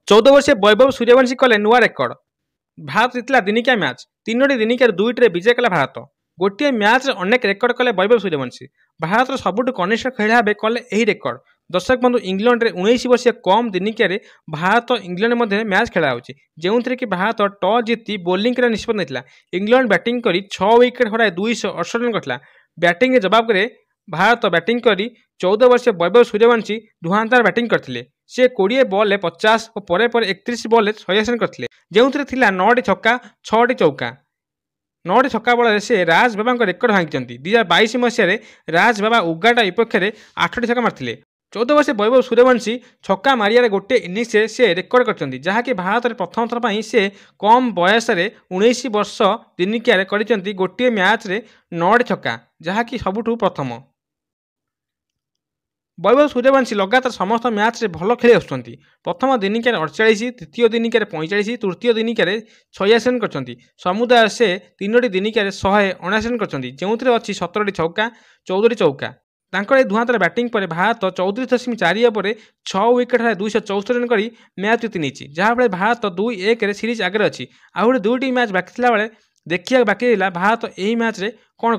14 वर्षीय वैभव सूर्यवंशी कले नुआ रेकर्ड। भारत जीतला दिनिकिया मैच। तीनोटी दिनिकिया दुईटे विजय कला भारत। गोटे मैच अनेक रेकर्ड कले वैभव सूर्यवंशी। भारत सबुठ कनिष्ठ खेला भाव कले यही रेकर्ड। दर्शक बंधु इंग्लैंड 19 वर्षीय कम दिनिकिया भारत इंग्लैंड मध्य मैच खेला होची, जो कि भारत टॉस जीति बोलिंग निष्पत्ति नेतिला। इंग्लैंड बैटिंग करी 6 विकेट हराई 268 रन करथिला। बैटिंग जवाब करे भारत बैटिंग करी 14 वर्षीय वैभव सूर्यवंशी धुआंधार बैटिंग करथिले। से 20 बॉल 50 और परे 31 बॉल 86 रन करथिले, जो थिला 9टी छक्का 6टी चौका। 9टी छक्का बल से राज बाबा रेकर्ड भांगी। 2022 मसीह राज बाबा उगाटा विपक्ष में 8टी छक्का मारथिले। 14 वर्ष वैभव सूर्यवंशी छक्का मारियार गोटे इनिंग्स से रेकर्ड करछंती, जहाँकि भारत में प्रथम थर पर से कम बयस 19 वर्ष दिनिकिया करछंती गोटे मैच रे 9टी छक्का, जहाँकि सबुठु प्रथम। वैभव सूर्यवंशी लगातार समस्त मैच रे भल खेली आसुछंती। प्रथम दिनिकिया 48, तृतीय दिनिकिया 45, तृतीय दिनिकिया 86 रन करछंती। समुदाय से तीनोटी दिनिकिया 179 रन करछंती, जो अच्छी 17टी छक्का 14टी चौका। तांकर धुआंधार बैटिंग पर भारत 34.4 ओवर 6 विकेट हराई 264 रन करी मैच जीति नहीं, जहाँफल भारत 2-1 सीरीज आगे अच्छी। आहरी दुईटी मैच बाकी थिला बेले देखिया बाकी भारत यही मैच रे कौन